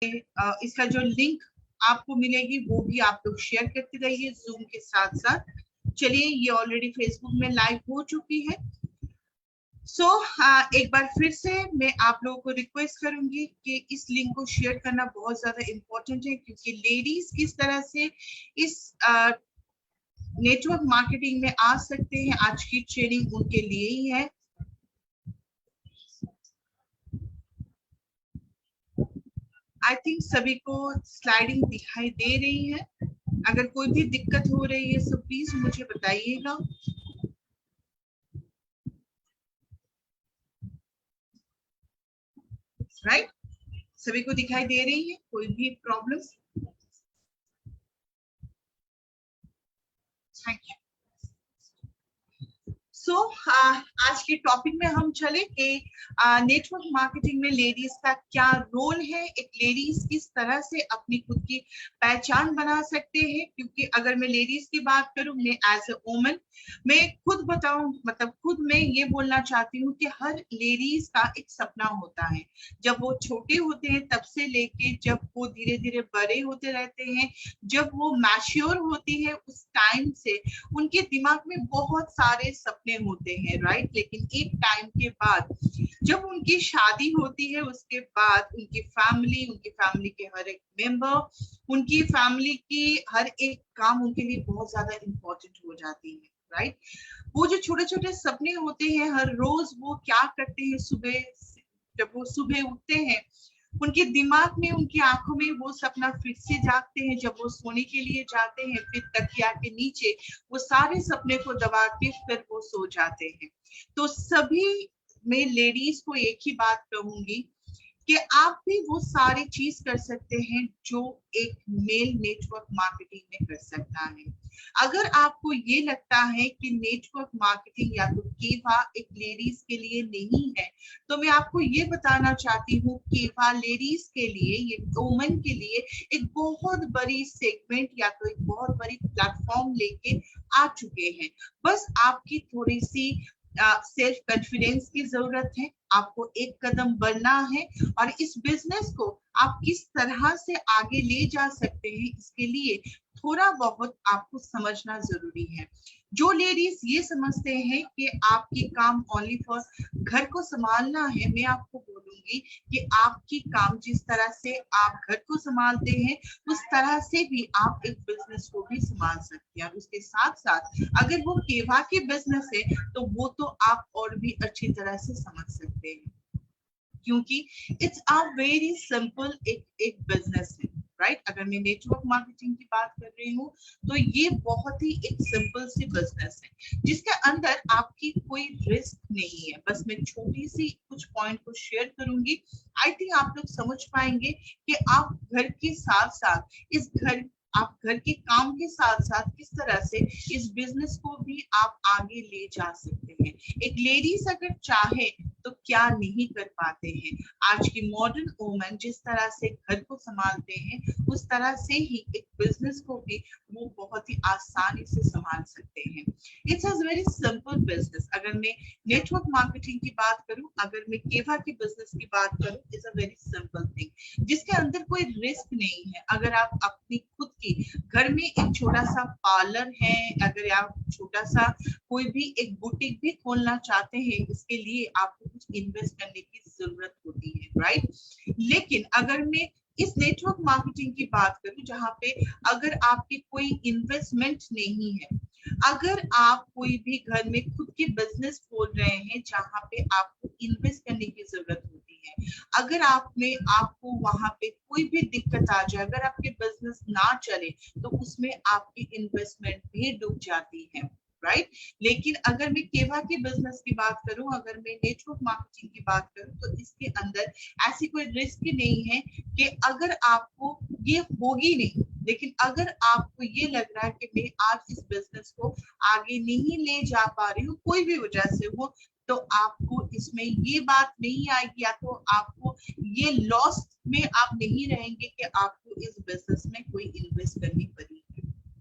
इसका जो लिंक आपको मिलेगी वो भी आप लोग शेयर करते रहिए जूम के साथ साथ। चलिए, ये ऑलरेडी फेसबुक में लाइव हो चुकी है। एक बार फिर से मैं आप लोगों को रिक्वेस्ट करूंगी कि इस लिंक को शेयर करना बहुत ज्यादा इम्पोर्टेंट है, क्योंकि लेडीज किस तरह से इस नेटवर्क मार्केटिंग में आ सकते हैं, आज की ट्रेनिंग उनके लिए ही है। आई थिंक सभी को स्लाइडिंग दिखाई दे रही है। अगर कोई भी दिक्कत हो रही है तो प्लीज मुझे बताइएगा। राइट, सभी को दिखाई दे रही है? कोई भी प्रॉब्लम? Thank you. आज के टॉपिक में हम चले कि नेटवर्क मार्केटिंग में लेडीज का क्या रोल है, एक लेडीज किस तरह से अपनी खुद की पहचान बना सकते हैं। क्योंकि अगर मैं लेडीज की बात करूं, मैं एज ए वुमन मैं खुद बताऊं, मतलब खुद मैं ये बोलना चाहती हूँ कि हर लेडीज का एक सपना होता है। जब वो छोटे होते हैं तब से लेके जब वो धीरे धीरे बड़े होते रहते हैं, जब वो मैच्योर होती है, उस टाइम से उनके दिमाग में बहुत सारे सपने होते हैं। राइट, लेकिन एक टाइम के बाद जब उनकी शादी होती है, उसके बाद उनकी फैमिली के हर एक मेंबर, उनकी फैमिली की हर एक काम उनके लिए बहुत ज्यादा इम्पोर्टेंट हो जाती है। राइट, वो जो छोटे छोटे सपने होते हैं, हर रोज वो क्या करते हैं, सुबह जब वो सुबह उठते हैं, उनके दिमाग में, उनकी आंखों में वो सपना फिर से जागते हैं। जब वो सोने के लिए जाते हैं, फिर तकिया के नीचे वो सारे सपने को दबा के फिर वो सो जाते हैं। तो सभी मैं लेडीज को एक ही बात कहूंगी कि आप भी वो सारी चीज कर सकते हैं जो एक मेल नेटवर्क मार्केटिंग में कर सकता है। अगर आपको ये लगता है कि नेटवर्क मार्केटिंग या तो केवल एक लेडीज के लिए नहीं है, तो मैं आपको ये बताना चाहती हूँ, केवल लेडीज के लिए, ये वुमेन के लिए एक बहुत बड़ी सेगमेंट या तो एक बहुत बड़ी प्लेटफॉर्म लेके आ चुके हैं। बस आपकी थोड़ी सी सेल्फ कॉन्फिडेंस की जरूरत है। आपको एक कदम बढ़ना है और इस बिजनेस को आप किस तरह से आगे ले जा सकते हैं, इसके लिए थोड़ा बहुत आपको समझना जरूरी है। जो लेडीज ये समझते हैं कि आपके काम ओनली फॉर घर को संभालना है, मैं आपको बोलूंगी कि आपकी काम जिस तरह से आप घर को संभालते हैं, उस तरह से भी आप एक बिजनेस को भी संभाल सकते हैं। और उसके साथ साथ अगर वो केवा की बिजनेस है तो वो तो आप और भी अच्छी तरह से समझ सकते हैं, क्योंकि इट्स अ वेरी सिंपल एक बिजनेस है। राइट, अगर मैं नेटवर्क मार्केटिंग की बात कर रही हूँ तो ये बहुत ही एक सिंपल सी बिजनेस है जिसके अंदर आपकी कोई रिस्क नहीं है। बस मैं छोटी सी कुछ पॉइंट को शेयर करूंगी। आई थिंक आप लोग समझ पाएंगे कि आप घर के साथ साथ आप घर के काम के साथ साथ किस तरह से इस बिजनेस को भी आप आगे ले जा सकते हैं। एक लेडीज अगर चाहे तो क्या नहीं कर पाते हैं। आज की मॉडर्न वुमेन जिस तरह से घर को संभालते हैं, उस तरह से ही एक बिजनेस को भी वो बहुत ही आसानी से संभाल सकते हैं। It's a very simple business. अगर मैं नेटवर्क मार्केटिंग की बात करूं, अगर मैं केवा की बिजनेस की बात करूं, it's a very simple thing जिसके अंदर कोई रिस्क नहीं है। अगर आप अपनी खुद की घर में एक छोटा सा पार्लर है, अगर आप छोटा सा कोई भी एक बुटीक भी खोलना चाहते हैं, इसके लिए आपको कुछ इन्वेस्ट करने की जरूरत होती है। राइट, लेकिन अगर मैं इस नेटवर्क मार्केटिंग की बात करूं जहां पे अगर आपकी कोई इन्वेस्टमेंट नहीं है, अगर आप कोई भी घर में खुद के बिजनेस खोल रहे हैं जहां पे आपको इन्वेस्ट करने की जरूरत होती है, अगर आपको वहां पे कोई भी दिक्कत आ जाए, अगर आपके बिजनेस ना चले तो उसमें आपकी इन्वेस्टमेंट भी डूब जाती है। राइट, लेकिन अगर मैं केवा के बिजनेस की बात करूं, अगर मैं नेटवर्क मार्केटिंग की बात करूं, तो इसके अंदर ऐसी कोई रिस्क नहीं है कि अगर आपको ये होगी नहीं, लेकिन अगर आपको ये लग रहा है कि मैं आज इस बिजनेस को आगे नहीं ले जा पा रही हूँ, कोई भी वजह से हो, तो आपको इसमें ये बात नहीं आएगी, या तो आपको ये लॉस में आप नहीं रहेंगे कि आपको इस बिजनेस में कोई इन्वेस्ट करनी पड़ी।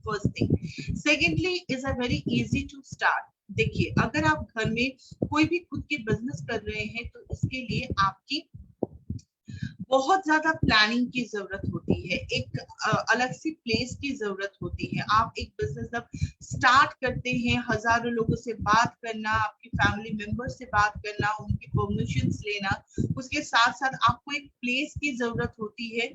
First thing. Secondly, is a very easy to start. देखिए, अगर आप घर में कोई भी खुद की बिजनेस कर रहे हैं तो इसके लिए आपकी बहुत ज्यादा प्लानिंग की जरूरत होती है, एक अलग सी प्लेस की जरूरत होती है। आप एक बिजनेस जब स्टार्ट करते हैं, हजारों लोगों से बात करना, आपकी फैमिली मेंबर से बात करना, उनकी परमिशंस लेना, उसके साथ साथ आपको एक प्लेस की जरूरत होती है,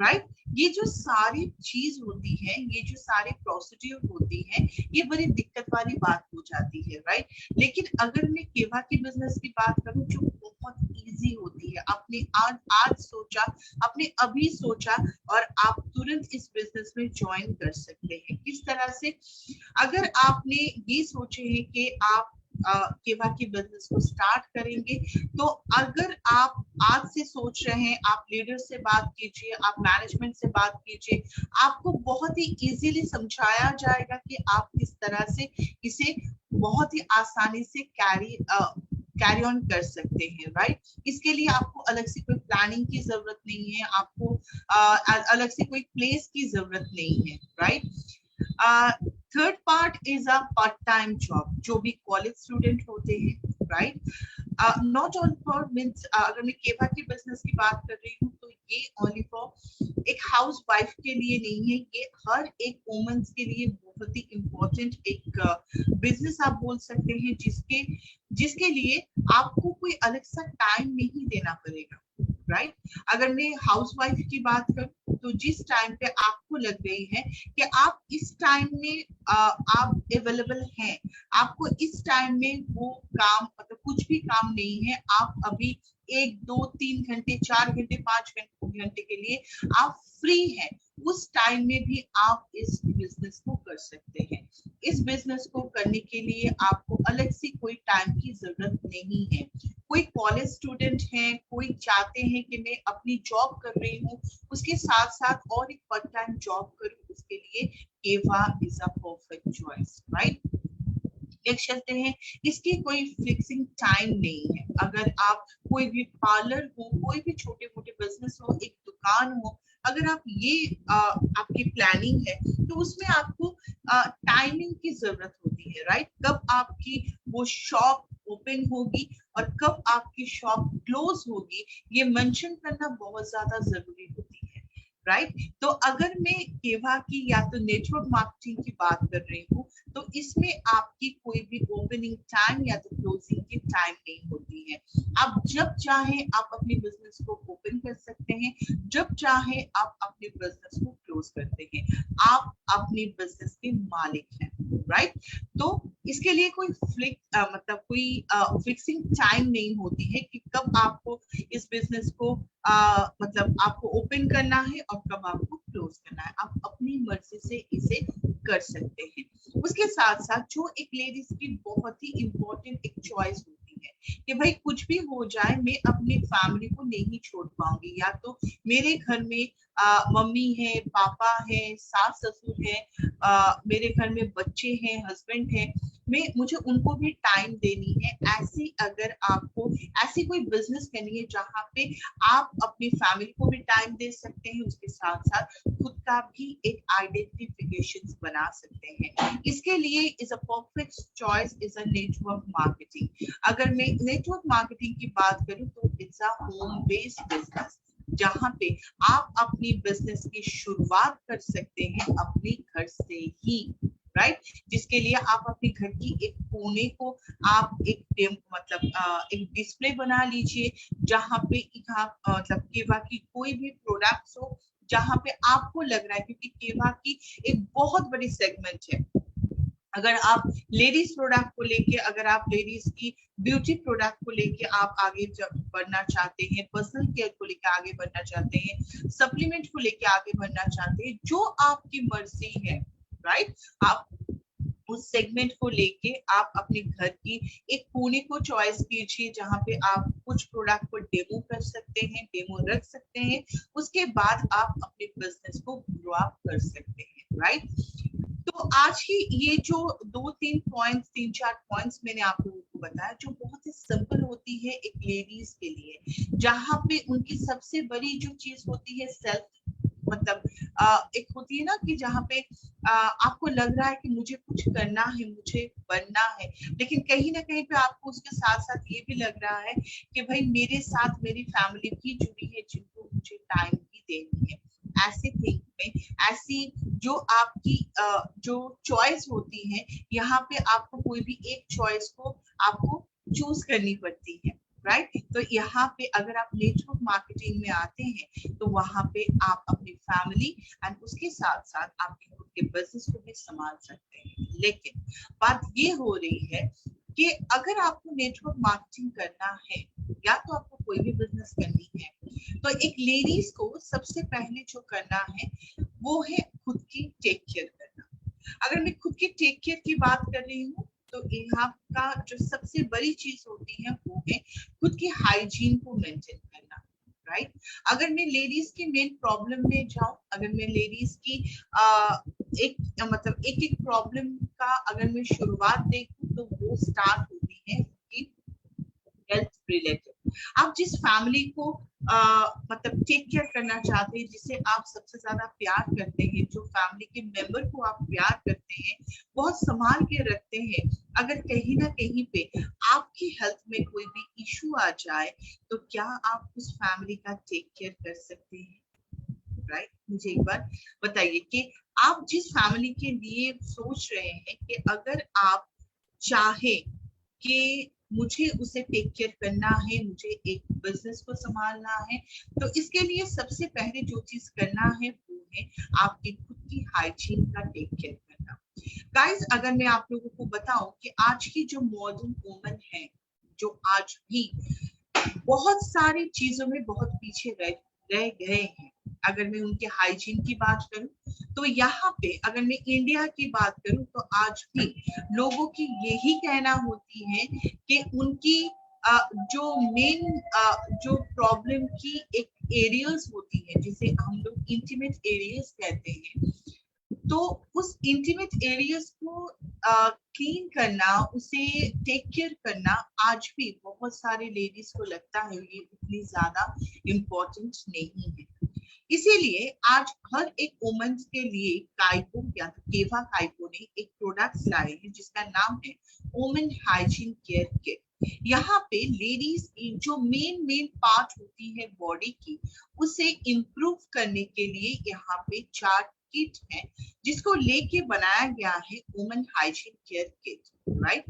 राइट। ये जो सारी चीज होती है, ये जो सारे प्रोसीड्यूर होती है, ये बड़ी दिक्कत वाली बात हो जाती है, राइट। लेकिन अगर मैं केवा की बिजनेस की बात करूं जो बहुत इजी होती है, आपने आज आज सोचा, आपने अभी सोचा और आप तुरंत इस बिजनेस में ज्वाइन कर सकते हैं। किस तरह से, अगर आपने ये सोचे हैं कि आप केवा की बिजनेस को स्टार्ट करेंगे, तो अगर आप आज से सोच रहे हैं, आप लीडर से बात कीजिए, आप मैनेजमेंट से बात कीजिए, आपको बहुत ही इजीली समझाया जाएगा कि आप किस तरह से इसे बहुत ही आसानी से कैरी ऑन कर सकते हैं, राइट। इसके लिए आपको अलग से कोई प्लानिंग की जरूरत नहीं है, आपको अलग से कोई प्लेस की जरूरत नहीं है, right. Third part is a part time job, जो भी कॉलेज स्टूडेंट होते हैं, right. Not all for means, अगर मैं केवा की बिजनेस की बात कर रही हूँ तो ये ओनली फॉर एक हाउस वाइफ के लिए नहीं है, ये हर एक वुमेन्स के लिए बहुत ही इम्पोर्टेंट एक बिजनेस आप बोल सकते हैं, जिसके जिसके लिए आपको कोई अलग सा टाइम नहीं देना पड़ेगा, राइट। अगर मैं हाउस वाइफ की बात करूं तो जिस टाइम पे आपको लग रही है कि आप इस टाइम में आप अवेलेबल हैं, आपको इस टाइम में वो काम, मतलब कुछ भी काम नहीं है, आप अभी 1 2 3 घंटे 4 घंटे 5 घंटे के लिए आप फ्री हैं, उस टाइम में भी आप इस बिजनेस को कर सकते हैं। इस बिजनेस को करने के लिए आपको अलग से कोई टाइम की जरूरत नहीं है। कोई कॉलेज स्टूडेंट है, कोई चाहते हैं कि मैं अपनी जॉब कर रही हूँ, उसके साथ साथ और एक पार्ट टाइम जॉब करूँ, उसके लिए केवा is a perfect choice, right. देख सकते हैं, इसकी कोई फिक्सिंग टाइम नहीं है। अगर आप कोई भी पार्लर हो, कोई भी छोटे मोटे बिजनेस हो, एक दुकान हो, अगर आप ये आपकी प्लानिंग है, तो उसमें आपको टाइमिंग की जरूरत होती है, राइट। कब आपकी वो शॉप ओपन होगी और कब आपकी शॉप क्लोज होगी, ये मेंशन करना बहुत ज्यादा जरूरी होती है, राइट। तो अगर मैं केवा की या तो नेटवर्क मार्केटिंग की बात कर रही हूँ, तो इसमें आपकी कोई भी ओपनिंग टाइम या तो क्लोजिंग की टाइम नहीं होती है। आप जब चाहे आप अपने बिजनेस को ओपन कर सकते हैं, जब चाहे आप अपने बिजनेस को क्लोज करते हैं, आप अपने बिजनेस के मालिक हैं, राइट। तो इसके लिए कोई मतलब कोई फिक्सिंग टाइम नहीं होती है कि कब आपको इस बिजनेस को मतलब आपको ओपन करना है और कब आपको क्लोज करना है, आप अपनी मर्जी से इसे कर सकते हैं। उसके साथ साथ जो एक लेडीज की बहुत ही इम्पोर्टेंट एक चॉइस होती है कि भाई कुछ भी हो जाए, मैं अपनी फैमिली को नहीं छोड़ पाऊंगी, या तो मेरे घर में मम्मी है, पापा है, सास ससुर है, मेरे घर में बच्चे हैं, हस्बैंड है, मुझे उनको भी टाइम देनी है। ऐसी अगर आपको ऐसी कोई बिजनेस करनी है जहाँ पे आप अपनी फैमिली को भी टाइम दे सकते हैं, उसके साथ साथ खुद का भी एक आइडेंटिफिकेशन बना सकते हैं, इसके लिए is a perfect choice is a network marketing. अगर मैं नेटवर्क मार्केटिंग की बात करूं तो it's a home based business, जहाँ पे आप अपनी बिजनेस की शुरुआत कर सकते हैं अपने घर से ही, राइट। जिसके लिए आप अपने घर की एक कोने को आप एक मतलब एक डिस्प्ले बना लीजिए, जहाँ पे मतलब केवा की कोई भी प्रोडक्ट्स हो, जहाँ पे आपको लग रहा है, क्योंकि केवा की एक बहुत बड़ी सेगमेंट है। अगर आप लेडीज प्रोडक्ट को लेके, अगर आप लेडीज की ब्यूटी प्रोडक्ट को लेके आप आगे बढ़ना चाहते हैं, पर्सनल केयर को लेके आगे बढ़ना चाहते हैं, सप्लीमेंट को लेके आगे बढ़ना चाहते हैं, जो आपकी मर्जी है, राइट। आप उस सेगमेंट को लेके आप अपने घर की एक कोने को चॉइस कीजिए, जहाँ पे आप कुछ प्रोडक्ट को डेमो कर सकते हैं, डेमो रख सकते हैं, उसके बाद आप अपने बिजनेस को ग्रो अप कर सकते हैं, राइट। तो आज की ये जो 3 4 पॉइंट्स मैंने आप लोगों को बताया, जो बहुत ही सिंपल होती है एक लेडीज के लिए, जहाँ पे उनकी सबसे बड़ी जो चीज होती है सेल्फ, मतलब एक होती है ना कि जहाँ पे आपको लग रहा है कि मुझे कुछ करना है, मुझे बनना है, लेकिन कहीं ना कहीं पे आपको उसके साथ साथ ये भी लग रहा है कि भाई मेरे साथ मेरी फैमिली भी जुड़ी है, जिनको मुझे टाइम भी देनी है। ऐसे थिंग में ऐसी जो आपकी जो चॉइस होती है, यहाँ पे आपको कोई भी एक चॉइस को आपको चूज करनी पड़ती है, राइट। तो यहाँ पे अगर आप नेटवर्क मार्केटिंग में आते हैं तो वहां पे आप अपनी फैमिली एंड उसके साथ साथ आपके खुद के बिजनेस को भी संभाल सकते हैं। लेकिन बात ये हो रही है कि अगर आपको नेटवर्क मार्केटिंग करना है या तो आपको कोई भी बिजनेस करनी है, तो एक लेडीज को सबसे पहले जो करना है वो है खुद की टेक केयर करना। अगर मैं खुद की टेक केयर की बात कर रही हूँ तो यहाँ का जो सबसे बड़ी चीज होती है वो है खुद की हाइजीन को मेंटेन करना, राइट। अगर मैं लेडीज की मेन प्रॉब्लम में जाऊं, अगर मैं लेडीज की एक एक प्रॉब्लम का अगर मैं शुरुआत देखूं तो वो स्टार्ट होती है हेल्थ रिलेटेड। आप जिस फैमिली को टेक केयर करना चाहते हैं, जिसे आप सबसे ज्यादा प्यार करते हैं, जो फैमिली के मेंबर को आप प्यार करते हैं, बहुत संभाल के रखते हैं, अगर कहीं ना कहीं पे आपकी हेल्थ में कोई भी इशू आ जाए तो क्या आप उस फैमिली का टेक केयर कर सकते हैं, राइट। मुझे एक बार बताइए कि आप जिस फैमिली के लिए सोच रहे हैं कि अगर आप चाहे कि मुझे उसे टेक केयर करना है, मुझे एक बिजनेस को संभालना है, तो इसके लिए सबसे पहले जो चीज करना है वो है आपकी खुद की हाइजीन का टेक केयर करना। गाइस, अगर मैं आप लोगों को बताऊं कि आज की जो मॉडर्न वुमन है, जो आज भी बहुत सारी चीजों में बहुत पीछे रह गए हैं, अगर मैं उनके हाइजीन की बात करूं तो यहाँ पे अगर मैं इंडिया की बात करूं तो आज भी लोगों की यही कहना होती है कि उनकी जो मेन जो प्रॉब्लम की एक एरियाज होती है, जिसे हम लोग इंटीमेट एरियाज कहते हैं, तो उस इंटीमेट एरियाज को क्लीन करना, उसे टेक केयर करना आज भी बहुत सारे लेडीज को लगता है ये उतनी ज्यादा इम्पोर्टेंट नहीं है। इसीलिए आज हर एक वुमन के लिए काइपो या तो केवा काइपो ने एक प्रोडक्ट लाए हैं जिसका नाम है वुमेन हाइजीन केयर किट। यहाँ पे लेडीज की जो मेन पार्ट होती है बॉडी की, उसे इम्प्रूव करने के लिए यहाँ पे 4 किट है जिसको लेके बनाया गया है women hygiene care kit, right.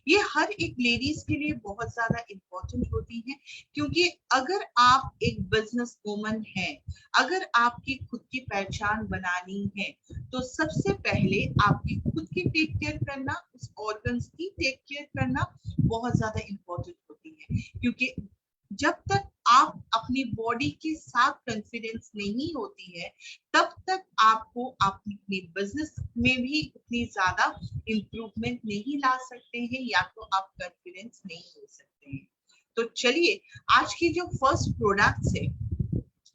ये हर एक लेडीज के लिए बहुत ज्यादा इम्पोर्टेंट होती है, क्योंकि अगर आप एक बिजनेस वुमन है, अगर आपकी खुद की पहचान बनानी है, तो सबसे पहले आपकी खुद की टेक केयर करना, उस ऑर्गन्स की टेक केयर करना बहुत ज्यादा इम्पोर्टेंट होती है। क्योंकि जब तक आप अपनी बॉडी के साथ कॉन्फिडेंस नहीं होती है, तब तक आपको अपने बिजनेस में भी उतनी ज्यादा इम्प्रूवमेंट नहीं ला सकते हैं, या तो आप कॉन्फिडेंस नहीं हो सकते हैं। तो चलिए, आज की जो फर्स्ट प्रोडक्ट है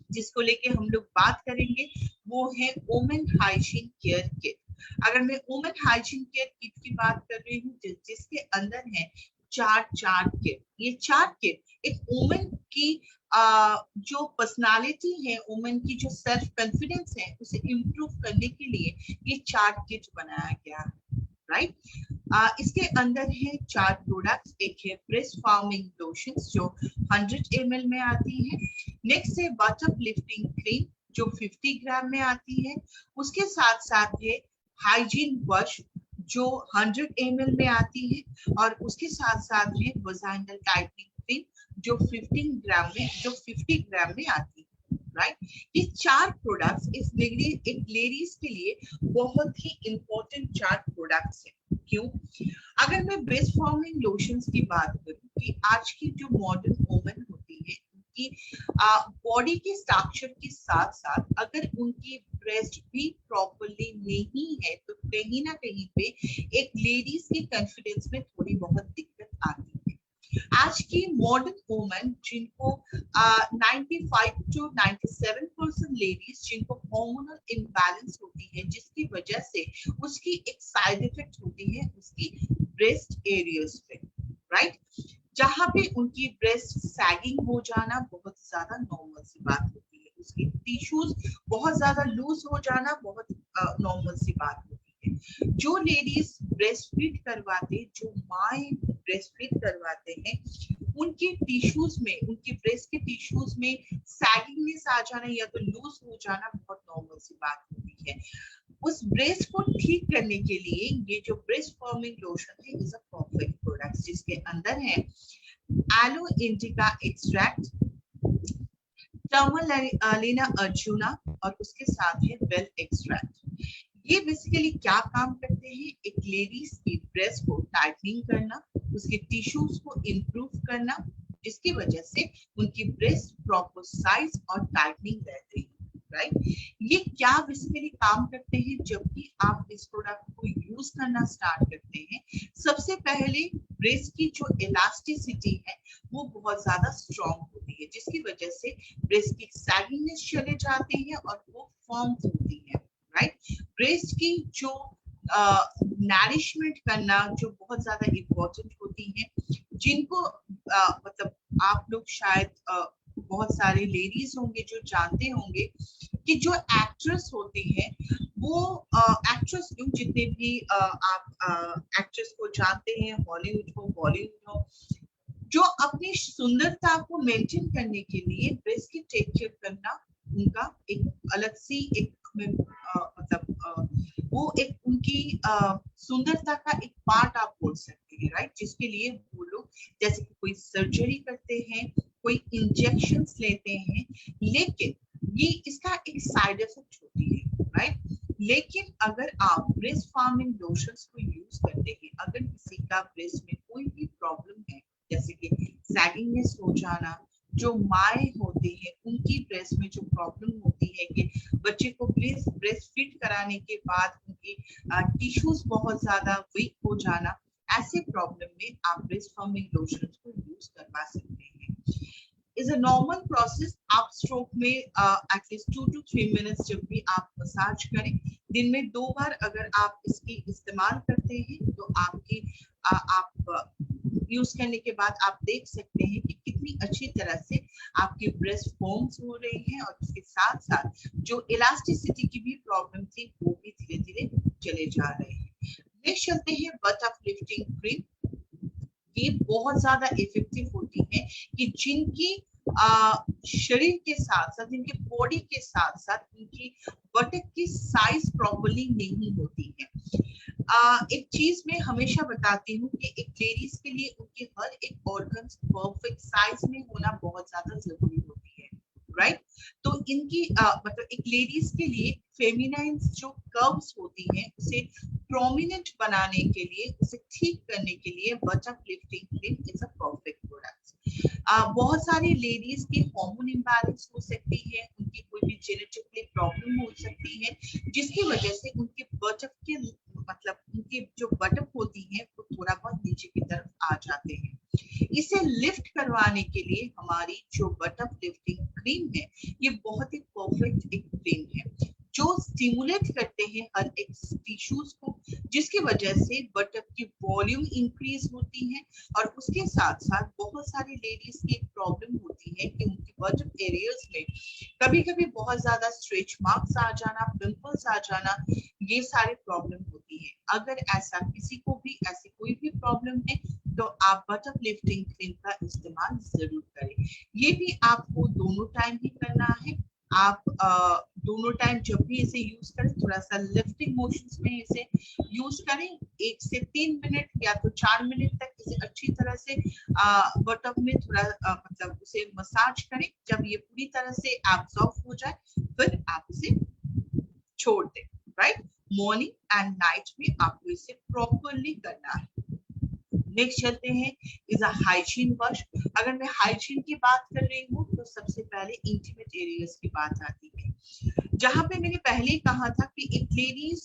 जिसको लेके हम लोग बात करेंगे वो है वुमेन हाइजीन केयर किट। अगर मैं वुमेन हाइजीन केयर किट की बात कर रही हूँ जिसके अंदर है 4 किट। ये 4 किट एक वुमेन की जो पर्सनालिटी है, वुमेन की जो सेल्फ कॉन्फिडेंस है, उसे इम्प्रूव करने के लिए ये 4 किट बनाया गया है, राइट। इसके अंदर है 4 प्रोडक्ट्स। एक है ब्रेस्ट फार्मिंग लोशन जो 100 ml में आती है। नेक्स्ट है बटन लिफ्टिंग क्रीम जो 50 ग्राम में आती है। उसके साथ साथ है हाइजीन वॉश जो 100 ml में आती है, और उसके साथ साथ है वजाइनल टाइटनिंग क्रीम जो 50 ग्राम में आती है, राइट। ये 4 प्रोडक्ट्स एक लेडीज के लिए बहुत ही इंपॉर्टेंट 4 प्रोडक्ट्स हैं। क्यों? अगर मैं ब्रेस्ट फॉर्मिंग लोशंस की बात करूं कि आज की जो मॉडर्न वुमन होती है, उनकी बॉडी के स्ट्रक्चर के साथ साथ अगर उनकी ब्रेस्ट भी प्रॉपर्ली नहीं है तो कहीं ना कहीं पे एक लेडीज के कॉन्फिडेंस में थोड़ी बहुत दिक्कत आती है। आज की मॉडर्न वुमन जिनको 95 to 97% लेडीज जिनको हार्मोनल इम्बैलेंस होती है, जिसकी वजह से उसकी एक साइड इफेक्ट होती है उसकी ब्रेस्ट एरियाज पे, राइट। जहां पे उनकी ब्रेस्ट सैगिंग हो जाना बहुत ज्यादा नॉर्मल सी बात होती है, उसकी टिश्यूज बहुत ज्यादा लूज हो जाना बहुत नॉर्मल सी बात होती है। जो लेडीज ब्रेस्ट फीड करवाते, जो माएँ ब्रेस्ट फीड करवाते हैं, उनके टिश्यूज में, उनके ब्रेस्ट के टिश्यूज में सैगिंगनेस आ जाना या तो लूज हो जाना बहुत नॉर्मल सी बात होती है। उस ब्रेस्ट को ठीक करने के लिए ये जो ब्रेस्ट फॉर्मिंग लोशन है इज अ परफेक्ट प्रोडक्ट, जिसके अंदर है एलो इंडिका एक्सट्रैक्ट, टर्मोलिना अर्जुना और उसके साथ है बेल एक्सट्रैक्ट। ये बेसिकली क्या काम करते हैं, एक लेडीज की ब्रेस्ट को टाइटनिंग करना, उसके टिश्यूज को इंप्रूव करना, जिसकी वजह से उनकी ब्रेस्ट प्रॉपर साइज और टाइटनिंग रहती है, राइट। ये क्या बेसिकली काम करते हैं जब भी आप इस प्रोडक्ट को यूज करना स्टार्ट करते हैं, सबसे पहले ब्रेस्ट की जो इलास्टिसिटी है वो बहुत ज्यादा स्ट्रॉन्ग होती है, जिसकी वजह से ब्रेस्ट की सैगिंगनेस चले जाती है और वो फॉर्म होती है, राइट। ब्रेस्ट की जो नरिशमेंट करना जो बहुत ज्यादा इम्पोर्टेंट होती है, जिनको मतलब आप लोग शायद बहुत सारे लेडीज होंगे जो जानते होंगे कि जो एक्ट्रेस होती है वो एक्ट्रेस जितने भी आप एक्ट्रेस को जानते हैं, हॉलीवुड हो बॉलीवुड हो, जो अपनी सुंदरता को मेंटेन करने के लिए ब्रेस्ट की टेक केयर करना उनका एक अलग सी एक मतलब वो एक उनकी सुंदरता का एक पार्ट आप बोल सकते हैं, राइट। जिसके लिए वो लोग जैसे कि कोई सर्जरी करते हैं, कोई इंजेक्शंस लेते हैं, लेकिन ये इसका एक साइड इफेक्ट होती है, राइट। लेकिन अगर आप ब्रेस्ट फार्मिंग लोशंस को यूज करते हैं, अगर किसी का ब्रेस्ट में कोई भी प्रॉब्लम है, जैसे कि सैगिंगनेस हो जाना, जो माए होती है उनकी ब्रेस्ट में जो प्रॉब्लम होती है कि बच्चे को ब्रेस्ट फीड कराने के बाद उनकी टिश्यूज बहुत ज्यादा वीक हो जाना, ऐसे प्रॉब्लम में आप ब्रेस्ट फॉर्मिंग लोशन को यूज करवा सकते हैं। Is a normal process. आप स्ट्रोक में एटलीस्ट 2 to 3 मिनट्स जब भी आप मसाज करें, दिन में 2 बार अगर आप इसकी इस्तेमाल करते हैं तो आपकी आप यूज करने के बाद आप देख सकते हैं कि कितनी अच्छी तरह से आपकी ब्रेस्ट फॉर्म्स हो रही है और उसके साथ साथ जो इलास्टिसिटी की भी प्रॉब्लम थी वो भी धीरे धीरे चले जा रहे हैं। नेक्स्ट चलते हैं बट अपलिफ्टिंग क्रीम। ये बहुत ज्यादा इफेक्टिव होती है कि जिनकी शरीर के साथ साथ, जिनकी बॉडी के साथ साथ उनकी बटक की साइज प्रॉपर्ली नहीं होती है। एक चीज मैं हमेशा बताती हूँ कि एक लेडीज के लिए उनके हर एक ऑर्गन परफेक्ट साइज में होना बहुत ज्यादा जरूरी होती है, राइट। तो इनकी मतलब एक लेडीज के लिए फेमिनाइन जो कर्व्स होती हैं उसे प्रोमिनेंट बनाने के लिए, उसे ठीक करने के लिए but uplifting cream is a perfect product. बहुत सारी लेडीज की हार्मोन इम्बैलेंस हो सकती है, उनकी कोई भी जेनेटिकली प्रॉब्लम हो सकती है, जिसकी वजह से उनके बटक के मतलब उनकी जो बटक होती है वो थोड़ा बहुत नीचे की तरफ आ जाते हैं। इसे लिफ्ट करवाने के लिए हमारी जो बटक लिफ्टिंग क्रीम है ये बहुत ही परफेक्ट एक क्रीम है जो स्टिमुलेट करते हैं हर एक टिश्यूज को, जिसकी वजह से बटक की वॉल्यूम इंक्रीज होती है। और उसके साथ साथ बहुत सारी लेडीज की एक प्रॉब्लम होती है कि उनकी बटक एरियाज में कभी कभी बहुत ज्यादा स्ट्रेच मार्क्स आ जाना, पिंपल्स आ जाना, ये सारी प्रॉब्लम होती है। अगर ऐसा किसी को भी ऐसी कोई भी प्रॉब्लम है तो आप बटक लिफ्टिंग क्रीम का इस्तेमाल जरूर करें। ये भी आपको दोनों टाइम ही करना है। आप दोनों टाइम जब भी इसे यूज करें थोड़ा सा लिफ्टिंग मोशंस में इसे यूज करें, 1 से 3 मिनट या तो 4 मिनट तक इसे अच्छी तरह से बटक में थोड़ा मतलब उसे मसाज करें। जब ये पूरी तरह से एब्जॉर्ब हो जाए फिर आप इसे छोड़ दें, राइट। मॉर्निंग एंड नाइट में आपको इसे प्रॉपरली करना है। नेक्स्ट चलते हैं इज अ हाइजीन वॉश। अगर मैं हाइजीन की बात कर रही हूँ तो सबसे पहले इंटीमेट एरियाज की बात आती है, जहां पे मैंने पहले ही कहा था कि एक लेडीज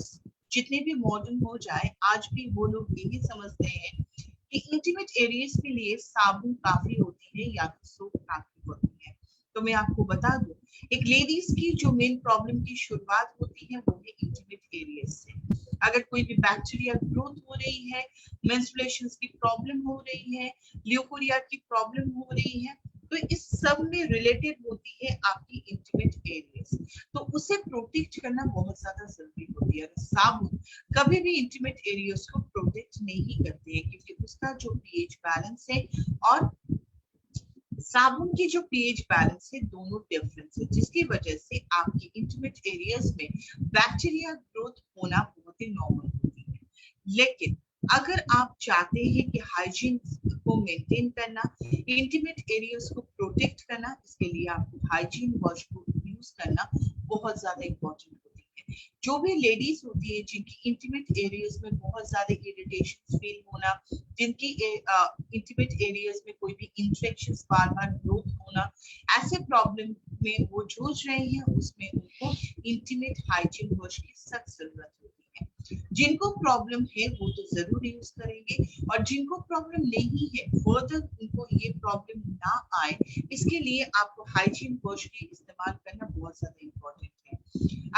जितने भी मॉडर्न हो जाए आज भी वो लोग यही समझते हैं कि इंटीमेट एरियाज के लिए साबुन काफी होती है या तो सोप काफी होती है। तो मैं आपको बता दूं, एक लेडीज की जो मेन प्रॉब्लम की शुरुआत होती है वो है इंटीमेट एरियाज से। अगर कोई भी बैक्टीरिया ग्रोथ हो रही है, मेंस्ट्रुएशंस की प्रॉब्लम हो रही है, ल्यूकोरिया की प्रॉब्लम हो रही है, तो इस सब में रिलेटेड होती है आपकी इंटीमेट एरियाज। तो उसे प्रोटेक्ट करना बहुत ज्यादा जरूरी होती है। साबुन कभी भी इंटीमेट एरियाज को प्रोटेक्ट नहीं करते हैं क्योंकि उसका जो पीएच बैलेंस है और साबुन की जो पीएच बैलेंस है दोनों डिफरेंस है, जिसकी वजह से आपकी इंटीमेट एरियाज में बैक्टीरिया ग्रोथ होना बहुत ही नॉर्मल होती है। लेकिन अगर आप चाहते हैं कि हाइजीन को मेंटेन करना, इंटीमेट एरियाज को प्रोटेक्ट करना, इसके लिए आपको हाइजीन वॉश को यूज करना बहुत ज्यादा इंपॉर्टेंट होती है। जो भी लेडीज होती है जिनकी इंटीमेट एरियाज में बहुत ज्यादा इरिटेशन फील होना, जिनकी इंटीमेट एरियाज में कोई भी इंफेक्शन बार बार ग्रोथ होना, ऐसे प्रॉब्लम में वो जूझ रहे हैं, उसमें उनको इंटीमेट हाइजीन वॉश की सख्त जरूरत होती है। जिनको प्रॉब्लम है वो तो जरूर यूज करेंगे, और जिनको प्रॉब्लम नहीं है फर्दर उनको ये प्रॉब्लम ना आए, इसके लिए आपको हाइजीन वॉश की इस्तेमाल करना बहुत ज्यादा इम्पोर्टेंट है।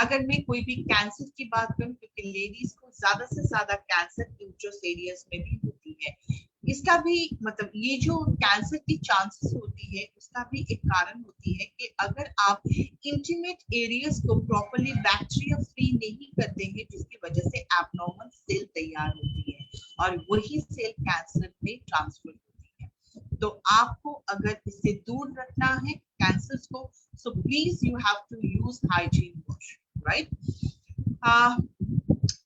अगर मैं कोई भी कैंसर की बात करूं, क्योंकि लेडीज को ज्यादा से ज्यादा कैंसर यूट्रस एरियाज में भी होती है, इसका भी मतलब ये जो कैंसर की चांसेस होती है उसका भी एक कारण होती है कि अगर आप इंटीमेट एरियाज को प्रॉपर्ली बैक्टीरिया फ्री नहीं करते हैं, जिसकी वजह से एबनॉर्मल सेल तैयार होती है और वही सेल कैंसर में ट्रांसफर होती है। तो आपको अगर इससे दूर रखना है कैंसर को, so please you have to use hygiene wash, right.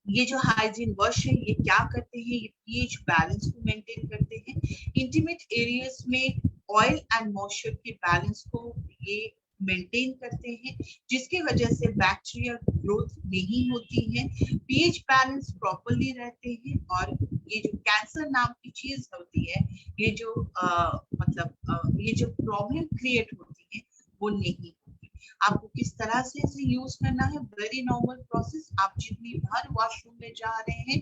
ये जो हाइजीन वॉश है ये क्या करते हैं, ये पीएच बैलेंस को मेंटेन करते हैं। इंटीमेट एरियाज में ऑयल एंड मॉइस्चर के बैलेंस को ये मेंटेन करते हैं, जिसकी वजह से बैक्टीरिया ग्रोथ नहीं होती है, पीएच बैलेंस प्रॉपर्ली रहते हैं, और ये जो कैंसर नाम की चीज होती है, ये जो ये जो प्रॉब्लम क्रिएट होती है वो नहीं होती। आपको किस तरह से इसे यूज करना है, वेरी नॉर्मल प्रोसेस। आप जितनी बार वॉशरूम में जा रहे हैं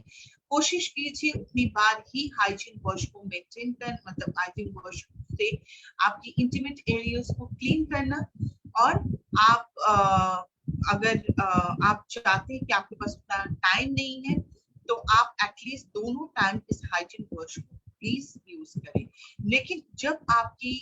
कोशिश कीजिए उतनी बार ही हाइजीन वॉश को मेंटेन कर, मतलब हाइजीन वॉश से आपकी इंटीमेट एरियाज को क्लीन करना। और आप अगर आप चाहते हैं कि आपके पास उतना टाइम नहीं है, तो आप एटलीस्ट दोनों टाइम इस हाइजीन वॉश को प्लीज यूज करें। लेकिन जब आपकी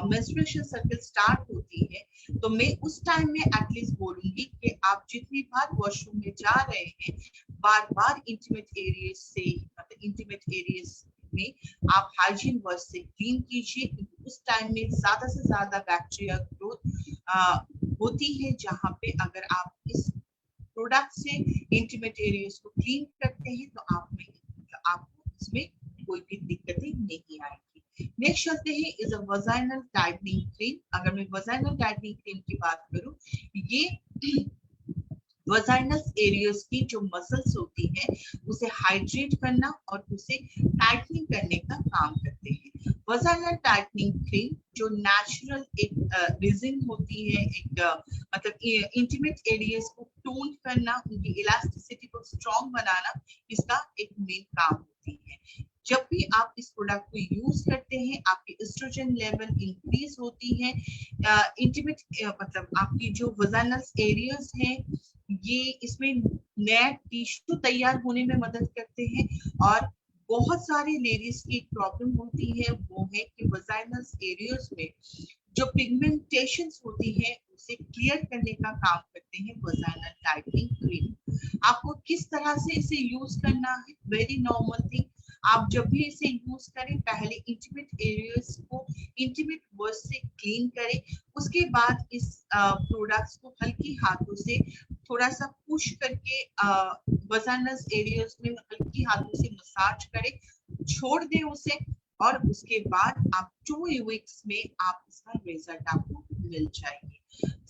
मेंस्ट्रुएशन साइकिल स्टार्ट होती है तो मैं उस टाइम में एटलीस्ट बोलूंगी कि आप जितनी बार वॉशरूम में जा रहे हैं बार बार इंटीमेट एरियाज से, मतलब इंटीमेट एरियाज में आप हाइजीन वॉश से क्लीन कीजिए, क्योंकि उस टाइम में ज्यादा से ज्यादा बैक्टीरिया ग्रोथ होती है, जहां पे अगर आप इस प्रोडक्ट से इंटीमेट एरियाज को क्लीन करते हैं तो आपको इसमें कोई भी दिक्कतें नहीं आएगी। नेक्स्ट चलते हैं is a vaginal tightening cream. अगर मैं वजाइनल टाइटनिंग क्रीम की बात करूं, ये वजाइनल एरियाज की जो मसल्स होती है उसे हाइड्रेट करना और उसे टाइटनिंग करने का काम करते हैं। वजाइनल टाइटनिंग क्रीम जो नेचुरल एक रिजिन होती है, एक मतलब इंटीमेट एरियाज को टोन करना, उनकी इलास्टिसिटी को स्ट्रॉन्ग बनाना, इसका एक मेन काम होती है। जब भी आप इस प्रोडक्ट को यूज करते हैं आपकी एस्ट्रोजन लेवल इंक्रीज होती है, इंटीमेट मतलब आपकी जो वजाइनल एरियाज हैं ये इसमें नया टिश्यू तैयार होने में मदद करते हैं। और बहुत सारी लेडीज की प्रॉब्लम होती है वो है कि वजाइनल एरियाज में जो पिगमेंटेशंस होती है उसे क्लियर करने का काम करते हैं वजाइनल टाइटनिंग क्रीम। आपको किस तरह से इसे यूज करना है, वेरी नॉर्मल थिंग। आप जब भी इसे यूज करें पहले इंटीमेट एरियाज को इंटीमेट वॉश से क्लीन करें, उसके बाद इस प्रोडक्ट्स को हल्की हाथों से थोड़ा सा पुश करके वजाइनल एरियाज में हल्की हाथों से मसाज करें, छोड़ दें उसे, और उसके बाद आप 2 वीक्स में आप इसका रिजल्ट आपको मिल जाएगी।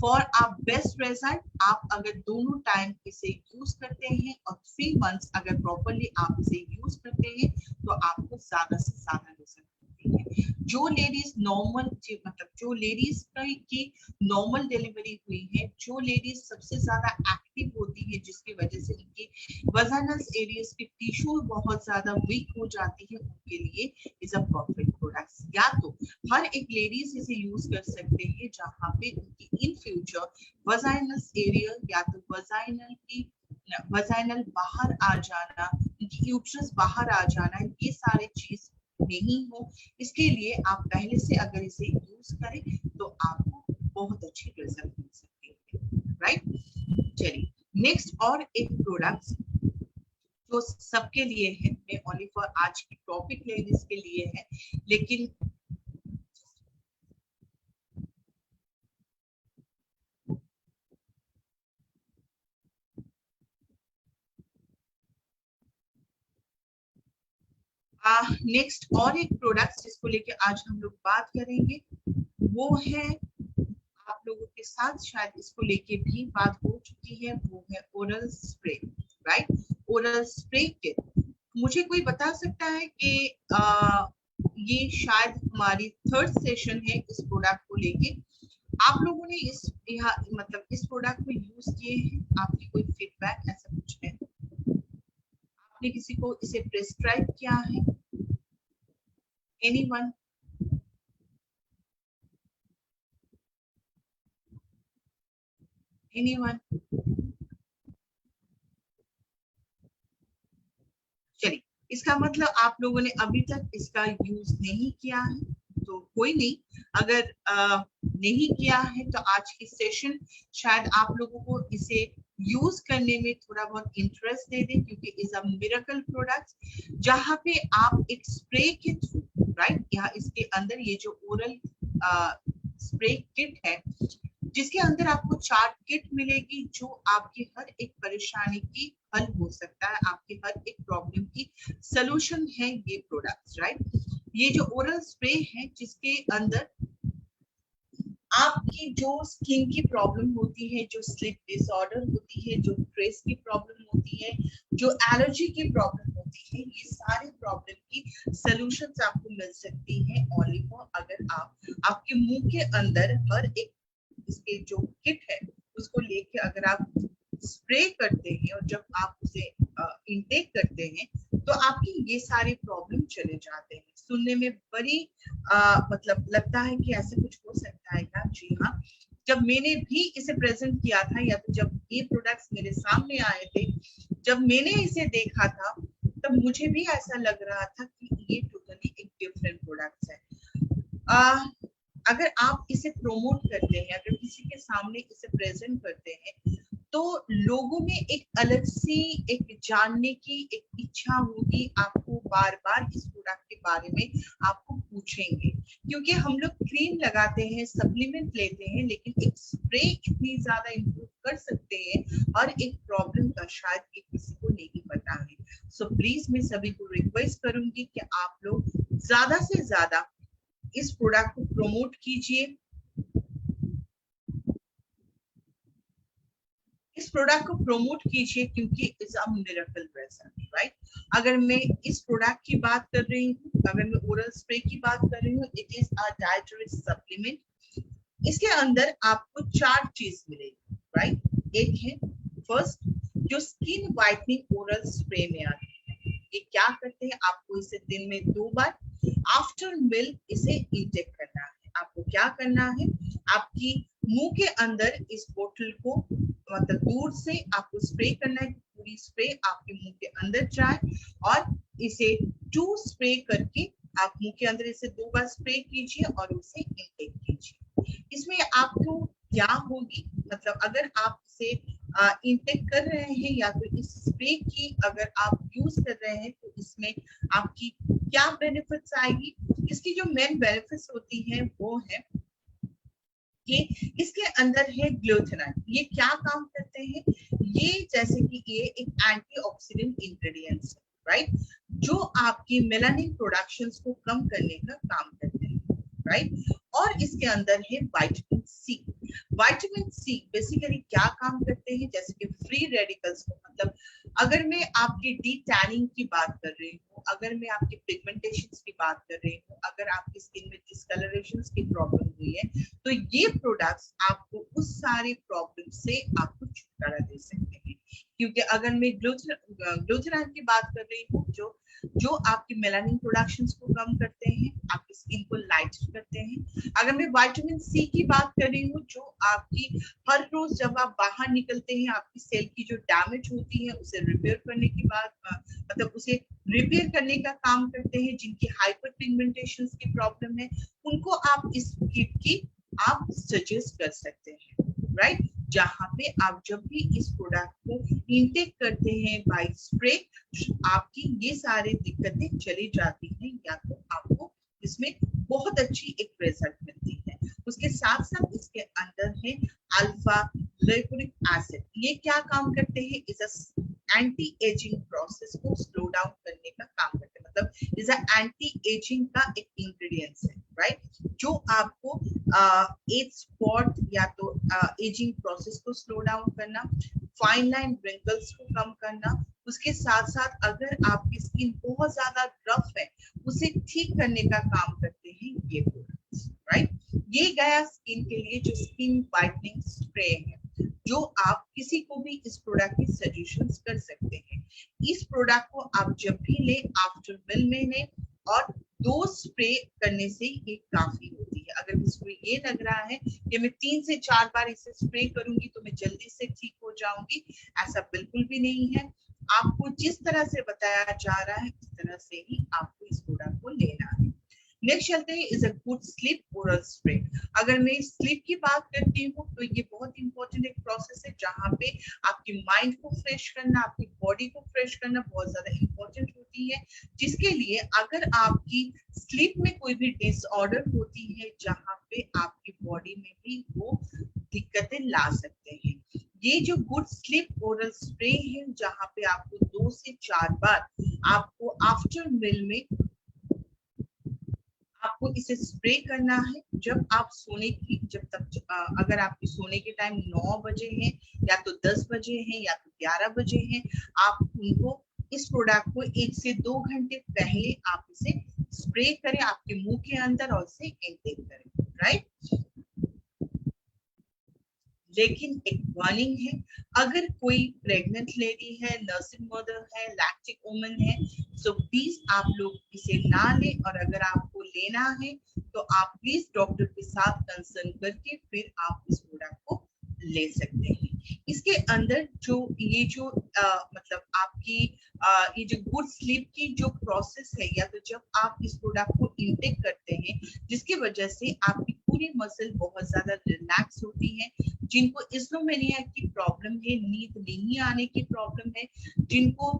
फॉर आ बेस्ट रिजल्ट आप अगर दोनों टाइम इसे यूज करते हैं और 3 मंथ्स अगर प्रॉपरली आप इसे यूज करते हैं तो आपको ज्यादा से ज्यादा रिजल्ट मिलती है। जो लेडीज नॉर्मल, मतलब जो लेडीज की नॉर्मल डिलीवरी हुई है, जो लेडीज सबसे ज्यादा एक्टिव होती है जिसकी वजह से उनकी वजाइनल एरियाज की टिश्यू बहुत ज्यादा वीक हो जाती है, उनके लिए इज अ परफेक्ट प्रोडक्ट। या तो हर एक लेडीज इसे यूज कर सकते हैं जहां पे उनकी इन फ्यूचर वजाइनल एरिया या तो वजाइनल बाहर आ जाना, उनकी यूट्रस बाहर आ जाना, ये सारे चीज नहीं हो। इसके लिए आप पहले से अगर इसे यूज करें तो आपको बहुत अच्छी रिजल्ट मिल सकती है, राइट। चलिए नेक्स्ट और एक प्रोडक्ट जो सबके लिए है, मैं ओनली फॉर आज की टॉपिक लेडीज के लिए है, लेकिन नेक्स्ट और एक प्रोडक्ट जिसको लेके आज हम लोग बात करेंगे वो है, आप लोगों के साथ शायद इसको लेके भी बात हो चुकी है, वो है oral spray, right? Oral spray kit. मुझे कोई बता सकता है कि ये शायद हमारी थर्ड सेशन है इस प्रोडक्ट को लेके। आप लोगों ने इस यहाँ मतलब इस प्रोडक्ट को यूज किए हैं, आपकी कोई फीडबैक ऐसा कुछ है? आपने किसी को इसे प्रेस्क्राइब किया है? एनीवन? एनीवन? चलिए, इसका मतलब आप लोगों ने अभी तक इसका यूज नहीं किया है, तो कोई नहीं। अगर नहीं किया है तो आज की सेशन शायद आप लोगों को इसे यूज करने में थोड़ा बहुत इंटरेस्ट दे दे, क्योंकि इज अ मिरेकल प्रोडक्ट जहां पे आप एक स्प्रे के थ्रू, राइट, यहाँ इसके अंदर ये जो ओरल स्प्रे किट है, जिसके अंदर आपको 4 किट मिलेगी जो आपकी हर एक परेशानी की हल हो सकता है, आपकी हर एक प्रॉब्लम की सलूशन है ये प्रोडक्ट्स, राइट? ये जो ओरल स्प्रे है जिसके अंदर आपकी जो स्किन की प्रॉब्लम होती है, जो स्लीप डिसऑर्डर होती है, जो स्ट्रेस की प्रॉब्लम होती है, जो एलर्जी की प्रॉब्लम होती है, ये सारी प्रॉब्लम की सलूशंस आपको मिल सकती है ओनली फॉर अगर आप आपके मुंह के अंदर हर एक इसके जो किट है उसको लेके अगर आप स्प्रे करते हैं और जब आप उसे इनटेक करते हैं तो आपकी ये सारे प्रॉब्लम चले जाते हैं। सुनने में बड़ी मतलब लगता है कि ऐसे कुछ हो सकता है क्या? जी हाँ, जब मैंने भी इसे प्रेजेंट किया था या तो जब ये प्रोडक्ट्स मेरे सामने आए थे, जब मैंने इसे देखा था, तब मुझे भी ऐसा लग रहा था कि ये टोटली एक डिफरेंट प्रोडक्ट है। अगर आप इसे प्रोमोट करते हैं, अगर किसी के सामने इसे प्रेजेंट करते हैं, तो लोगों में एक अलग सी एक जानने की एक इच्छा होगी, आपको बार बार इस प्रोडक्ट के बारे में आपको पूछेंगे, क्योंकि हम लोग क्रीम लगाते हैं, सप्लीमेंट लेते हैं, लेकिन एक स्प्रे इतनी ज्यादा इम्प्रूव कर सकते हैं और एक प्रॉब्लम का शायद ये किसी को नहीं पता है। सो प्लीज मैं सभी को रिक्वेस्ट करूंगी कि आप लोग ज्यादा से ज्यादा इस प्रोडक्ट को प्रमोट कीजिए, इस प्रोडक्ट को प्रमोट कीजिए, क्योंकि it's a miracle result, right? अगर मैं इस प्रोडक्ट की बात कर रही हूँ, अगर मैं ओरल स्प्रे की बात कर रही हूँ, it is a dietary supplement. इसके अंदर आपको 4 चीज मिलेगी, राइट? एक है फर्स्ट जो स्किन वाइटनिंग ओरल स्प्रे में आती है। ये क्या करते हैं, आपको इसे दिन में 2 बार आफ्टर मिल्क इसे इंटेक करना है। आपको क्या करना है, आपकी मुंह के अंदर इस बोतल को मतलब दूर से आपको स्प्रे करना है, पूरी स्प्रे आपके मुंह के अंदर जाए और इसे 2 स्प्रे करके आप मुंह के अंदर इसे 2 बार स्प्रे कीजिए और उसे इंटेक कीजिए। इसमें आपको क्या होगी, मतलब अगर आप इसे इंटेक कर रहे हैं या तो इस स्प्रे की अगर आप यूज कर रहे हैं, तो इसमें आपकी क्या बेनिफिट्स आएगी? इसकी जो मेन बेनिफिट्स होती है वो है कि इसके अंदर है ग्लूथेनाइन। ये क्या काम करते हैं? ये जैसे कि ये एक एंटीऑक्सीडेंट इंग्रेडिएंट्स है, राइट, जो आपकी मेलानिन प्रोडक्शंस को कम करने का काम करते हैं, राइट? और इसके अंदर है vitamin C. Vitamin C basically क्या काम करते हैं, जैसे कि फ्री रेडिकल्स को, मतलब अगर मैं आपकी डी टैनिंग की बात कर रही हूँ, अगर मैं आपकी पिगमेंटेशन की बात कर रही हूँ, अगर आपकी स्किन में डिस्कलरेशन की प्रॉब्लम हुई है, तो ये प्रोडक्ट्स आपको उस सारे प्रॉब्लम से आपको छुटकारा दे सकते हैं। क्योंकि अगर मैं ग्लूथेनाइन की बात कर रही हूँ, जो आपकी मेलानिन प्रोडक्शंस को कम करते हैं, आपकी स्किन को लाइट करते हैं। अगर मैं विटामिन सी की बात कर रही हूँ, जो आपकी हर रोज जब आप बाहर निकलते हैं, आपकी सेल की जो डैमेज होती है उसे रिपेयर करने की बात मतलब उसे रिपेयर करने का काम करते हैं। जिनकी हाइपर पिगमेंटेशन की प्रॉब्लम है, उनको आप इस किट की आप सजेस्ट कर सकते हैं, राइट? जहां पे आप जब भी इस प्रोडक्ट को इनटेक करते हैं बाय स्प्रे, आपकी ये सारी दिक्कतें चली जाती हैं, या तो आपको इसमें बहुत अच्छी एक रिजल्ट मिलती है। उसके साथ साथ इसके अंदर है अल्फा लिपोइक एसिड। ये क्या काम करते हैं? इस एंटी एजिंग प्रोसेस को स्लो डाउन करने का काम करते हैं, मतलब इज एंटी एजिंग का एक इंग्रेडिएंट्स है, राइट, जो आपको एज स्पॉट या तो एजिंग प्रोसेस को स्लो डाउन करना, फाइन लाइन रिंकल्स को कम करना, उसके साथ साथ अगर आपकी स्किन बहुत ज्यादा रफ है उसे ठीक करने का काम करते हैं ये प्रोडक्ट्स, राइट। ये गया स्किन के लिए जो स्किन वाइटनिंग स्प्रे है, जो आप किसी को भी इस प्रोडक्ट की सजेशंस कर सकते हैं। इस प्रोडक्ट को आप जब भी ले आफ्टर मील में लें, और 2 स्प्रे करने से ये काफी होती है। अगर किसी को ये लग रहा है कि मैं 3 से 4 बार इसे स्प्रे करूंगी तो मैं जल्दी से ठीक हो जाऊंगी, ऐसा बिल्कुल भी नहीं है। आपको जिस तरह से बताया जा रहा है उस तरह से ही आपको इस प्रोडक्ट को लेना है। नेक्स्ट चलते हैं is a good sleep oral spray. अगर मैं स्लीप की बात करती हूँ तो ये बहुत इंपॉर्टेंट एक प्रोसेस है जहाँ पे आपके माइंड को फ्रेश करना, आपकी बॉडी को फ्रेश करना बहुत ज्यादा इंपॉर्टेंट होती है, जिसके लिए अगर आपकी स्लीप में कोई भी डिसऑर्डर होती है जहाँ पे आपकी बॉडी में भी वो दिक्कतें ला सकते हैं, ये जो गुड स्लीप ओरल स्प्रे है जहाँ पे आपको 2 से 4 बार आपको आफ्टर मील में आपको इसे स्प्रे करना है। जब आप सोने की जब तक अगर आपके सोने के टाइम 9 बजे है या तो 10 बजे है या तो 11 बजे है, आप उनको इस प्रोडक्ट को 1 से 2 घंटे पहले आप इसे स्प्रे करें आपके मुंह के अंदर और इसे इनटेक करें, राइट। लेकिन एक वार्निंग है, अगर कोई प्रेग्नेंट लेडी है, नर्सिंग मदर है, लैक्टिक वुमन है, सो प्लीज आप लोग इसे ना लें, और अगर आपको लेना है तो आप प्लीज डॉक्टर के साथ कंसर्न करके फिर आप इस प्रोडक्ट को ले सकते हैं। इसके अंदर जो ये जो मतलब आपकी ये जो गुड स्लीप की जो प्रोसेस है, या तो जब आप इस प्रोडक्ट को इनटेक करते हैं जिसकी वजह से आपकी पूरी मसल बहुत ज्यादा रिलैक्स होती है, जिनको इंसोम्निया की प्रॉब्लम है, नींद नहीं आने की प्रॉब्लम है, जिनको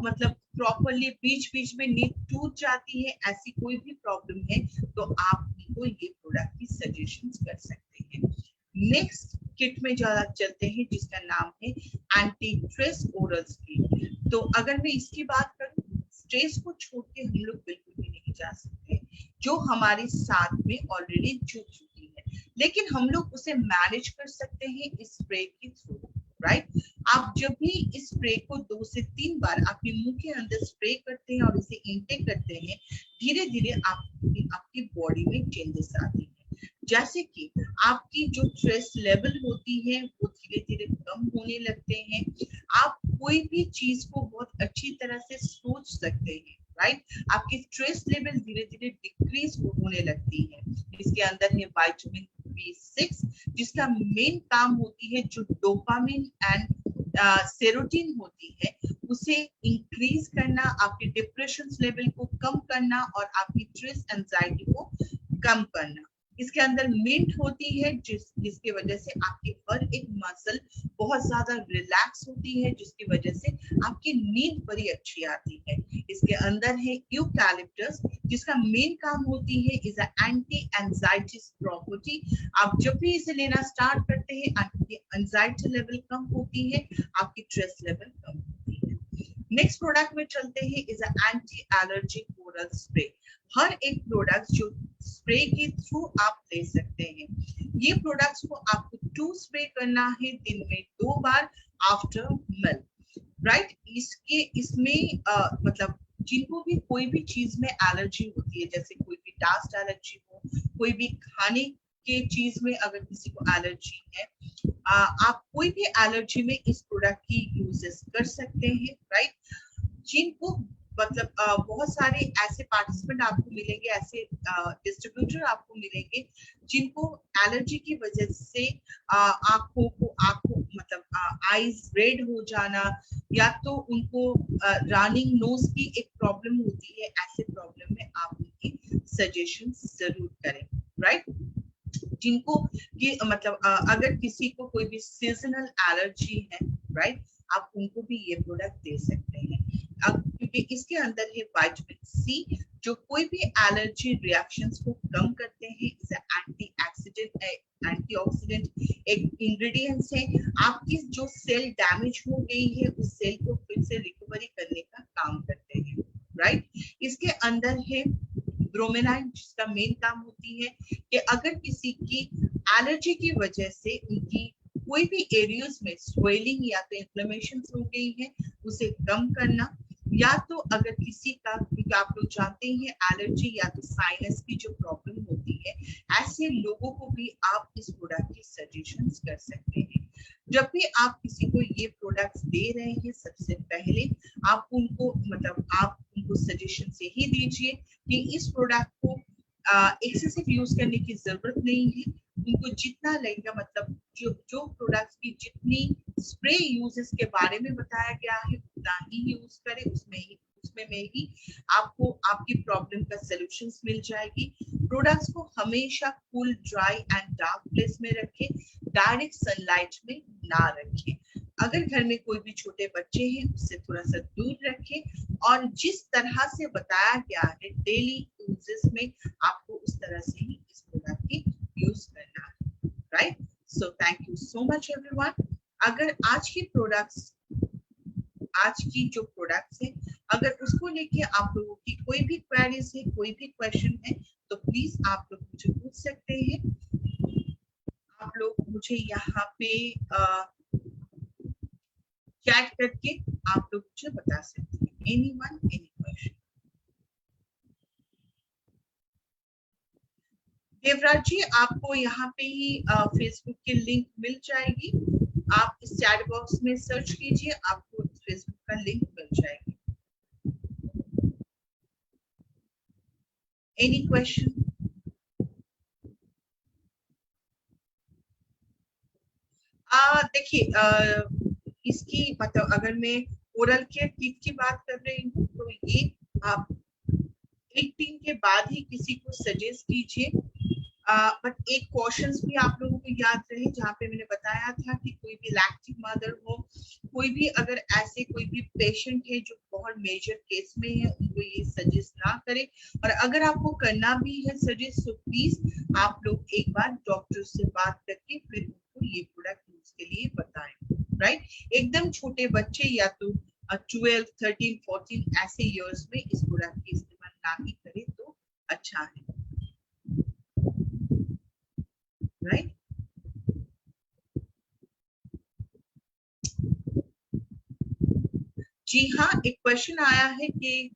मतलब प्रॉपरली बीच बीच में नींद टूट जाती है, ऐसी कोई भी प्रॉब्लम है तो आप उनको ये प्रोडक्ट की सजेशंस कर सकते हैं। नेक्स्ट किट में ज्यादा चलते हैं जिसका नाम है एंटी स्ट्रेस ओरल स्प्रे। तो अगर मैं इसकी बात करूं, स्ट्रेस को छोड़ के हम लोग बिल्कुल भी नहीं जा सकते, जो हमारे साथ में ऑलरेडी जुड़ चुकी है, लेकिन हम लोग उसे मैनेज कर सकते हैं इस स्प्रे के थ्रू, राइट। आप जब भी इस स्प्रे को 2 से 3 बार अपने मुंह के अंदर स्प्रे करते हैं और इसे इनटेक करते हैं, धीरे धीरे आपकी बॉडी में चेंजेस आते हैं, जैसे कि आपकी जो स्ट्रेस लेवल होती है वो धीरे धीरे कम होने लगते हैं, आप कोई भी चीज को बहुत अच्छी तरह से सोच सकते हैं, राइट। आपकी स्ट्रेस लेवल धीरे धीरे डिक्रीज होने लगती है। इसके अंदर है विटामिन B6, जिसका मेन काम होती है जो डोपामिन एंड सेरोटिन होती है उसे इंक्रीज करना, आपके डिप्रेशन लेवल को कम करना और आपकी स्ट्रेस एंजाइटी को कम करना। इसके अंदर मिंट होती है जिसकी वजह से आपकी हर एक मसल बहुत ज्यादा रिलैक्स होती है, जिसकी वजह से आपकी नींद बड़ी अच्छी आती है। इसके अंदर है यूकैलिप्टस, जिसका मेन काम होती है इज एंटी एंजाइटी प्रॉपर्टी। आप जब भी इसे लेना स्टार्ट करते हैं आपकी एंजाइटी लेवल कम होती है, आपकी स्ट्रेस लेवल कम होती है। नेक्स्ट प्रोडक्ट में चलते हैं is anti allergic oral spray. हर एक प्रोडक्ट जो स्प्रे के थ्रू आप ले सकते हैं, ये प्रोडक्ट्स को आपको 2 स्प्रे करना है दिन में 2 बार आफ्टर मील, राइट। इसमें मतलब जिनको भी कोई भी चीज में एलर्जी होती है, जैसे कोई भी डस्ट एलर्जी हो, कोई भी खाने के चीज में अगर किसी को एलर्जी है, आप कोई भी एलर्जी में इस प्रोडक्ट की यूजेस कर सकते हैं, राइट। जिनको मतलब बहुत सारे ऐसे पार्टिसिपेंट आपको मिलेंगे, ऐसे डिस्ट्रीब्यूटर आपको मिलेंगे जिनको एलर्जी की वजह से आंखों मतलब आईज रेड हो जाना, या तो उनको रनिंग नोज की एक प्रॉब्लम होती है, ऐसे प्रॉब्लम में आप उनकी सजेशन जरूर करें, राइट। जिनको ये मतलब अगर किसी को कोई भी सीजनल एलर्जी है, राइट, आप उनको भी ये प्रोडक्ट दे सकते हैं। अब क्योंकि इसके अंदर है विटामिन C, जो कोई भी एलर्जी रिएक्शंस को कम करते हैं, इसे एंटीऑक्सीडेंट एक इंग्रेडिएंट्स है, आपकी जो सेल डैमेज हो गई है उस सेल को फिर से रिकवरी करने का काम करते हैं, राइट। इसके अंदर है ब्रोमेलाइन, जिसका मेन काम होती है कि अगर किसी की एलर्जी की वजह से उनकी कोई भी एरियाज में स्वेलिंग या तो इन्फ्लेमेशन हो गई है उसे कम करना, या तो अगर किसी का, क्योंकि आप लोग जानते ही हैं एलर्जी या तो साइनस की जो प्रॉब्लम होती है, ऐसे लोगों को भी आप इस प्रोडक्ट की सजेशंस कर सकते हैं। जब भी आप किसी को ये प्रोडक्ट्स दे रहे हैं, सबसे पहले आप उनको आप उनको सजेशन से ही दीजिए कि इस प्रोडक्ट को एक्सेसिव यूज करने की जरूरत नहीं है। उनको जितना लगेगा, जो प्रोडक्ट्स की जितनी स्प्रे यूजेस के बारे में बताया गया है उतना ही यूज करें, उसमें में ही आपको आपकी प्रॉब्लम का सॉल्यूशंस मिल जाएगी। प्रोडक्ट्स को हमेशा cool, dry and dark place में रखें, डायरेक्ट सनलाइट में ना रखें। अगर घर में कोई भी छोटे बच्चे हैं उससे थोड़ा सा दूर रखें, और जिस तरह से बताया गया है डेली यूजेस में आपको उस तरह से ही इस प्रोडक्ट की यूज करना है, right. So thank you so much everyone. अगर आज की जो प्रोडक्ट्स है, अगर उसको लेके आप लोगों की कोई भी क्वेरीज है, कोई भी क्वेश्चन है, तो प्लीज आप लोग मुझे पूछ सकते हैं। आप लोग मुझे यहाँ पे चैट करके आप लोग मुझे बता सकते हैं। Anyone, any question? Devraj ji, आपको यहाँ पे ही फेसबुक की लिंक मिल जाएगी। आप इस चैट बॉक्स में सर्च कीजिए, आपको फेसबुक का लिंक मिल जाएगी। Any question? देखिए, इसकी अगर मैं ओरल केयर किट की बात कर रही हूँ तो ये आप 18 के बाद ही किसी को सजेस्ट कीजिए। बट एक क्वेश्चंस भी आप लोगों को याद रहे, जहाँ पे मैंने बताया था कि कोई भी लैक्टिक मदर हो, कोई भी अगर ऐसे कोई भी पेशेंट है जो बहुत मेजर केस में है, उनको ये सजेस्ट ना करें। और अगर आपको करना भी है सजेस्ट, तो प्लीज आप लोग एक बार डॉक्टर से बात करके फिर उनको ये प्रोडक्ट यूज के लिए बताएं, राइट। एकदम छोटे बच्चे या तो 12, 13, 14 ऐसे इयर्स में इस प्रोडक्ट की इस्तेमाल ना ही करें तो अच्छा है, राइट। जी हाँ, एक क्वेश्चन आया है कि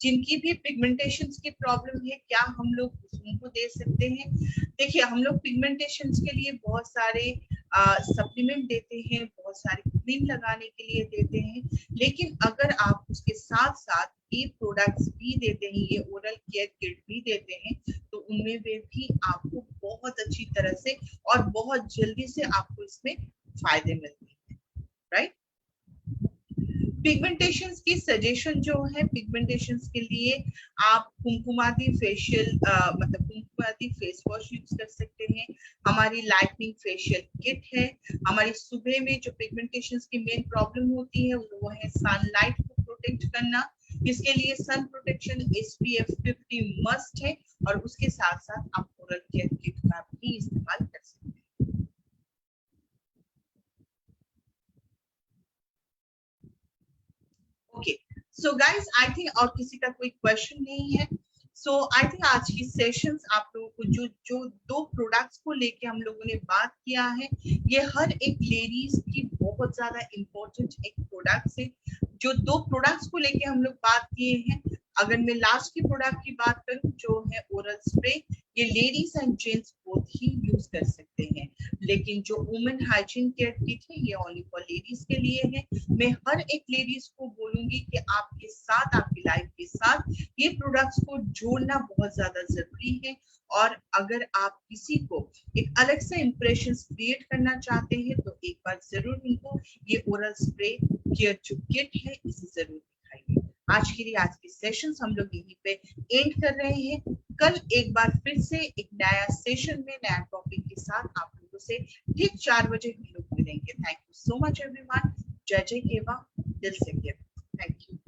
जिनकी भी पिगमेंटेशन की प्रॉब्लम है, क्या हम लोग उनको दे सकते हैं? देखिए, हम लोग पिगमेंटेशन के लिए बहुत सारे सप्लीमेंट देते हैं, बहुत सारे क्रीम लगाने के लिए देते हैं, लेकिन अगर आप उसके साथ साथ ये प्रोडक्ट्स भी देते हैं, ये ओरल केयर किट भी देते हैं, तो उनमें भी आपको बहुत अच्छी तरह से और बहुत जल्दी से आपको इसमें फायदे मिलते हैं, राइट। पिगमेंटेशन की सजेशन जो है, पिगमेंटेशन के लिए आप Kumkumadi facial Kumkumadi face wash use कर सकते हैं। हमारी लाइटनिंग फेशियल किट है। हमारी सुबह में जो पिगमेंटेशन की मेन प्रॉब्लम होती है वो है सनलाइट को प्रोटेक्ट करना। इसके लिए सन प्रोटेक्शन SPF 50 मस्ट है, और उसके साथ साथ आप ओरल केयर किट का भी इस्तेमाल कर सकते हैं। Okay, so guys, I think और किसी का कोई क्वेश्चन नहीं है। सो आई थिंक आज की सेशंस आप लोगों को जो दो प्रोडक्ट्स को लेके हम लोगों ने बात किया है, ये हर एक लेडीज की बहुत ज्यादा इम्पोर्टेंट एक प्रोडक्ट्स है। जो दो प्रोडक्ट्स को लेके हम लोग बात किए हैं, अगर मैं लास्ट की प्रोडक्ट की बात करूं जो है ओरल स्प्रे, ये ladies and gents both he use कर सकते हैं। लेकिन जो वुमेन हाइजीन केयर किट है, ये ओनली फॉर लेडीज के लिए है। मैं हर एक लेडीज को बोलूंगी कि आपके साथ, आपकी लाइफ के साथ ये प्रोडक्ट्स को जोड़ना बहुत ज्यादा जरूरी है। और अगर आप किसी को एक अलग से इंप्रेशन क्रिएट करना चाहते हैं, तो एक बार जरूर उनको ये ओरल स्प्रे केयर जो किट है इसे जरूर दिखाइए। आज के लिए आज की सेशन हम लोग यहीं पे एंड कर रहे हैं। कल एक बार फिर से एक नया सेशन में नया टॉपिक के साथ आप लोगों से ठीक 4 बजे हम लोग मिलेंगे। Thank you so much everyone. जय जय केवा, दिल से केवा। Thank you.